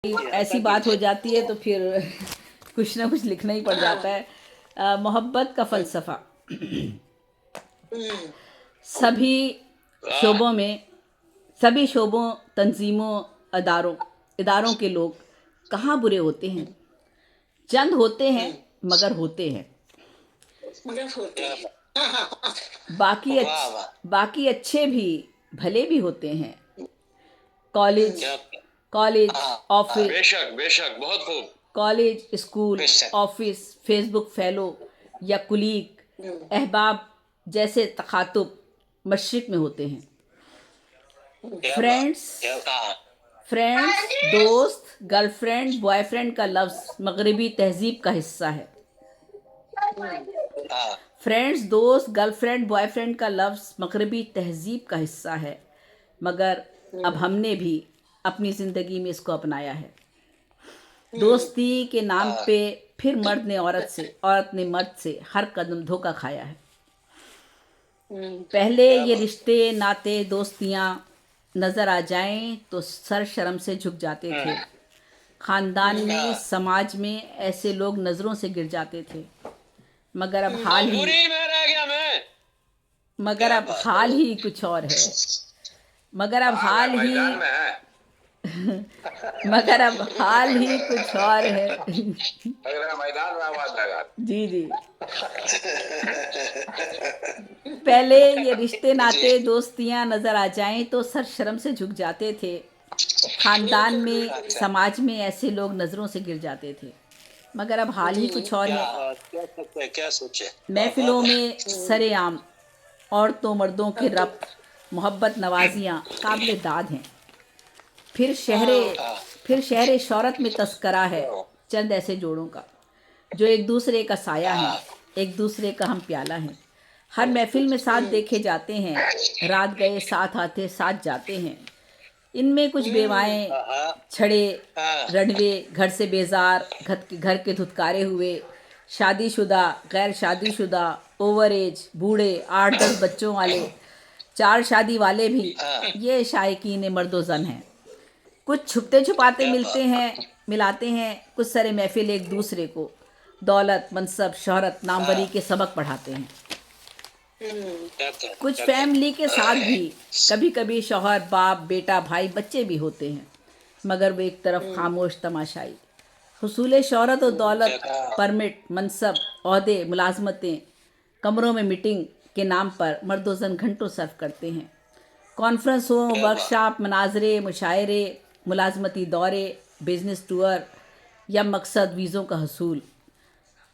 ऐसी बात हो जाती है तो फिर कुछ ना कुछ लिखना ही पड़ जाता है। मोहब्बत का फ़लसफ़ा। सभी शोबों में, सभी शोबों, तंजीमों, इदारों के लोग कहाँ बुरे होते हैं। चंद होते हैं मगर होते हैं। बाकी बाकी अच्छे भी भले भी होते हैं। कॉलेज कॉलेज ऑफिस बेशक बेशक, बहुत खूब। कॉलेज, स्कूल, ऑफिस, फेसबुक फैलो या कुलीग, अहबाब जैसे तखातुब मशरिक में होते हैं। फ्रेंड्स फ्रेंड्स दोस्त, गर्लफ्रेंड, बॉयफ्रेंड का लफ्ज़ मगरबी तहजीब का हिस्सा है। फ्रेंड्स दोस्त, गर्लफ्रेंड, बॉयफ्रेंड का लफ्ज़ मगरबी तहजीब का हिस्सा है, मगर अब हमने भी अपनी ज़िंदगी में इसको अपनाया है। दोस्ती के नाम पे फिर मर्द ने औरत से, औरत ने मर्द से हर कदम धोखा खाया है। पहले ये रिश्ते, नाते, दोस्तियाँ नज़र आ जाएं तो सर शर्म से झुक जाते थे। ख़ानदान में, समाज में ऐसे लोग नज़रों से गिर जाते थे। मगर अब हाल ही मजबूरी में रह गया मैं। मगर अब हाल ही कुछ और है। मगर अब हाल ही मैदान में है। मगर अब हाल ही कुछ और है। अगर मैदान में आवाज लगा। जी जी। पहले ये रिश्ते, नाते, दोस्तियां नज़र आ जाएं तो सर शर्म से झुक जाते थे। ख़ानदान में, समाज में ऐसे लोग नज़रों से गिर जाते थे। मगर अब हाल ही कुछ और है। क्या सोचे। महफिलों में सरेआम औरतों मर्दों के रब्त, मोहब्बत नवाजियाँ काबिल दाद हैं। फिर शहर शौहरत में तस्करा है चंद ऐसे जोड़ों का जो एक दूसरे का साया हैं, एक दूसरे का हम प्याला हैं। हर महफिल में साथ देखे जाते हैं, रात गए साथ आते साथ जाते हैं। इनमें कुछ बेवाएं, छड़े, रणवे, घर से बेजार, घर के धुतकारे हुए, शादीशुदा, गैर शादीशुदा, ओवर एज, बूढ़े, 8-10 बच्चों वाले, 4 शादी वाले भी ये शायकीन मर्दो ज़न हैं। कुछ छुपते छुपाते मिलाते हैं, कुछ सरे महफिल एक दूसरे को दौलत, मनसब, शोहरत, नामवरी के सबक पढ़ाते हैं। कुछ फैमिली के साथ भी कभी कभी शौहर, बाप, बेटा, भाई, बच्चे भी होते हैं, मगर वो एक तरफ खामोश तमाशाई। हुसूल शौहरत और दौलत, परमिट, मनसब, ओहदे, मुलाजमतें, कमरों में मीटिंग के नाम पर मर्दोजन घंटों सर्व करते हैं। कॉन्फ्रेंस हो, वर्कशॉप, मनाजरे, मुशायरे, मुलाजमती दौरे, बिजनेस टूर या मकसद वीज़ों का हसूल।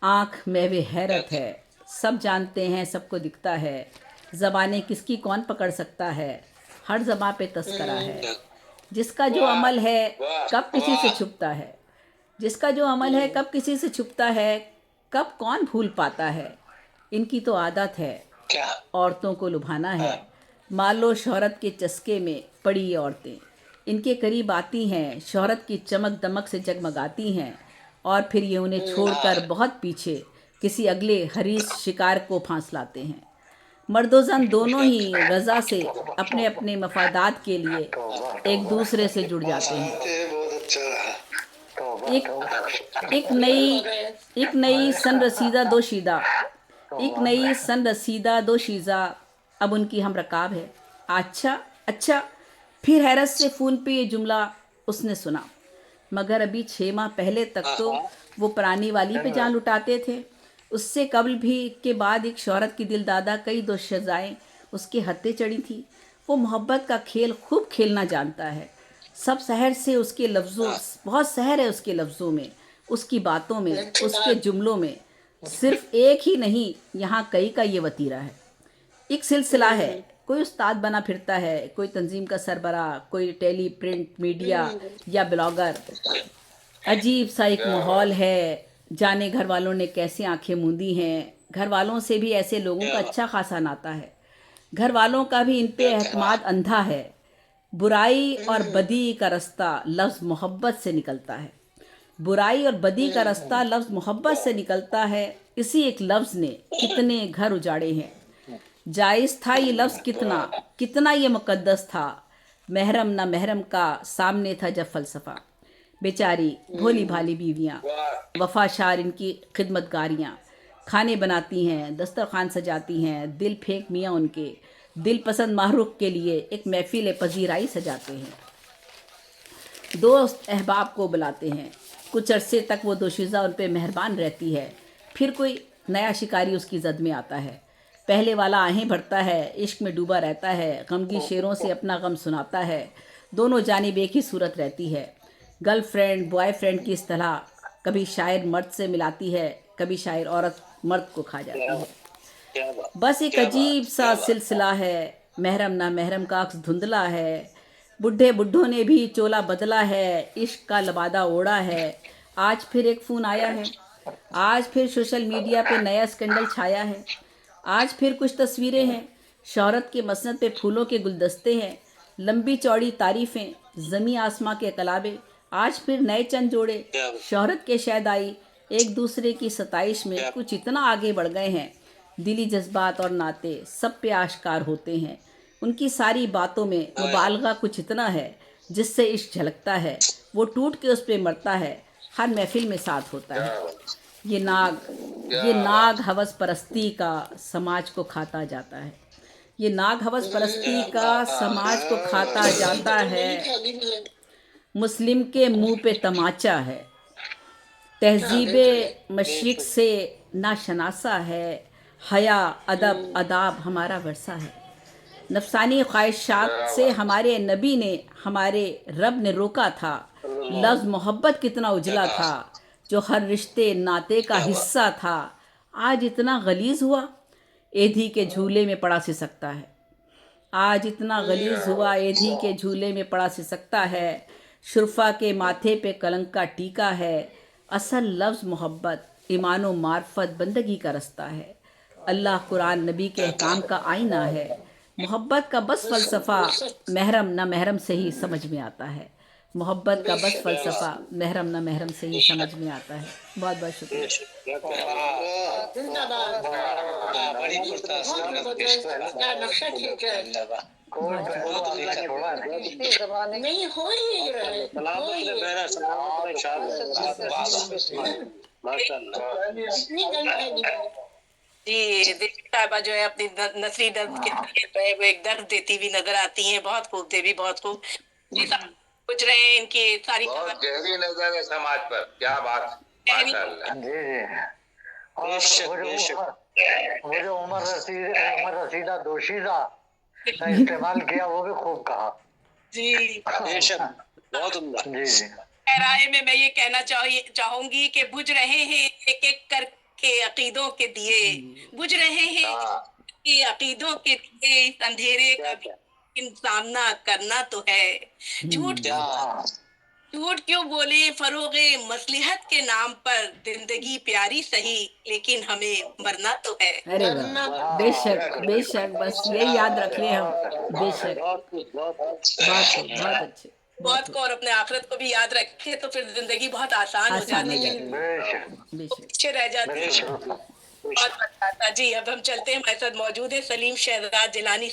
आँख महवे हैरत है, सब जानते हैं, सबको दिखता है, ज़बानें किसकी कौन पकड़ सकता है। हर ज़बां पे तस्करा है, जिसका जो अमल है कब किसी से छुपता है। जिसका जो अमल है कब किसी से छुपता है, कब कौन भूल पाता है। इनकी तो आदत है औरतों को लुभाना है। मालो शोहरत के चस्के में पड़ी ये औरतें इनके करीब आती हैं, शोहरत की चमक दमक से जगमगाती हैं, और फिर ये उन्हें छोड़कर बहुत पीछे किसी अगले हरीस शिकार को फांस लाते हैं। मर्दोजन दोनों ही रज़ा से अपने अपने मफादात के लिए एक दूसरे से जुड़ जाते हैं। एक नई सन रसीदा दोशीदा एक नई सन रसीदा दोशीज़ा अब उनकी हम रकाब है। अच्छा अच्छा, फिर हैरत से फ़ोन पे ये जुमला उसने सुना। मगर अभी 6 माह पहले तक तो वो पुरानी वाली पे जान लुटाते थे। उससे कबल भी के बाद एक शौहरत की दिलदादा कई दोशीज़ाएँ उसके हत्थे चढ़ी थी। वो मोहब्बत का खेल खूब खेलना जानता है। सब शहर से उसके लफ्ज़ों, बहुत शहर है उसके लफ्ज़ों में, उसकी बातों में, उसके जुमलों में। सिर्फ एक ही नहीं, यहाँ कई का ये वतीरा है। एक सिलसिला है, कोई उस्ताद बना फिरता है, कोई तंजीम का सरबरा, कोई टेली प्रिंट मीडिया या ब्लॉगर। अजीब सा एक माहौल है, जाने घर वालों ने कैसे आंखें मूंदी हैं। घर वालों से भी ऐसे लोगों का अच्छा खासा नाता है। घर वालों का भी इन पे एतमाद अंधा है। बुराई और बदी का रास्ता लफ्ज़ मोहब्बत से निकलता है। बुराई और बदी का रास्ता लफ्ज़ मोहब्बत से निकलता है। इसी एक लफ्ज़ ने कितने घर उजाड़े हैं। जायज़ था ये लफ्ज़ कितना, कितना ये मुक़द्दस था। महरम ना महरम का सामने था जब फ़लसफ़ा। बेचारी भोली भाली बीवियाँ, वाह वफाशार इनकी खिदमतगारियाँ, खाने बनाती हैं, दस्तरखान सजाती हैं, दिल फेंक मियाँ उनके दिल पसंद माहरूख के लिए एक महफिल पजीराई सजाते हैं, दोस्त अहबाब को बुलाते हैं। कुछ अरसे तक वो दोशीज़ा उन पर मेहरबान रहती है, फिर कोई नया शिकारी उसकी जद में आता है। पहले वाला आहें भरता है, इश्क में डूबा रहता है, गमगी शेरों से अपना गम सुनाता है। दोनों जानिब एक ही सूरत रहती है। गर्लफ्रेंड बॉयफ्रेंड की इस तरह कभी शायर मर्द से मिलाती है, कभी शायर औरत मर्द को खा जाती है। क्या बात बस एक क्या बात अजीब सा क्या बात सिलसिला है, महरम ना महरम का अक्स धुंधला है, बुढ़े बुढ़ों ने भी चोला बदला है, इश्क का लबादा ओढ़ा है। आज फिर एक फ़ोन आया है, आज फिर सोशल मीडिया पे नया स्कैंडल छाया है, आज फिर कुछ तस्वीरें हैं, शोहरत के मसनद पे फूलों के गुलदस्ते हैं, लंबी चौड़ी तारीफ़ें, ज़मी आसमां के कलाबे। आज फिर नए चंद जोड़े क्या बात शोहरत के शैदाई एक दूसरे की सताइश में क्या कुछ इतना आगे बढ़ गए हैं, दिली जज्बात और नाते सब पे आश्कार होते हैं। उनकी सारी बातों में मुबालगा कुछ इतना है जिससे इश्क झलकता है, वो टूट के उस पे मरता है, हर महफिल में साथ होता है। क्या बात ये नाग क्या ये बात नाग हवस परस्ती का समाज को खाता जाता है। ये नाग हवस परस्ती का समाज को खाता जाता है। मुस्लिम के मुंह पे तमाचा है, तहजीब मशरिक से नाशनासा है, हया अदब अदाब हमारा वर्सा है। नफसानी ख्वाहिशात से हमारे नबी ने हमारे रब ने रोका था, लफ्ज़ मोहब्बत कितना उजला था जो हर रिश्ते नाते का क्या बात हिस्सा था, आज इतना गलीज़ हुआ एधी के झूले में पड़ा सी सकता है। आज इतना गलीज़ हुआ एधी के झूले में पड़ा सी सकता है, शुरफा के माथे पे कलंक का टीका है। असल लफ्ज़ मोहब्बत ईमान व मार्फत बंदगी का रास्ता है, अल्लाह कुरान नबी के अहकाम का आईना है। मोहब्बत का बस फ़लसफ़ा महरम न महरम से ही समझ में आता है। मोहब्बत का बस क्या बात फ़लसफ़ा महरम न महरम से ही समझ में आता है। बहुत बहुत शुक्रिया। बेशक क्या बड़ी नक्शा खींच है बहुत शुक्रिया। बहुत अच्छा छोड़ा नहीं हो ही रहा है हो ही इतनी गंदगी जी देवी साहिबा जो है अपनी नसली दर्द के जो है वो एक दर्द देती हुई नजर आती हैं, बहुत खूब देवी, बहुत खूब। जी साहब पूछ रहे हैं इनकी सारी बहुत गहरी नजर है समाज पर, क्या बात माशाअल्लाह। जी जी। और बेशक वो बेशक जो उमर रसीदा दोशीजा का इस्तेमाल किया वो भी खूब कहा। जी बेशक बहुत उम्दा। जी जी। राय में मैं ये कहना चाहूंगी कि बुझ रहे हैं एक एक करके अकीदों के दिए, बुझ रहे हैं कि अकीदों के दिए, इस अंधेरे का भी लेकिन सामना करना तो है। झूठ क्या झूठ क्यों बोले फरोगे मसलिहत के नाम पर, जिंदगी प्यारी सही लेकिन हमें मरना तो है। अरे वाह, बेशक बेशक, बस यही याद रख लें हम। बेशक, बहुत खूब, बहुत अच्छे, बहुत मौत को और अपने आखिरत को भी याद रखे तो फिर जिंदगी बहुत आसान हो आसान हो जाती है, जाती है। बेशक बेशक। पीछे रह जाती है। बेशक बहुत मजा आता। जी अब हम चलते हैं, हमारे साथ मौजूद है सलीम शहजाद जिलानी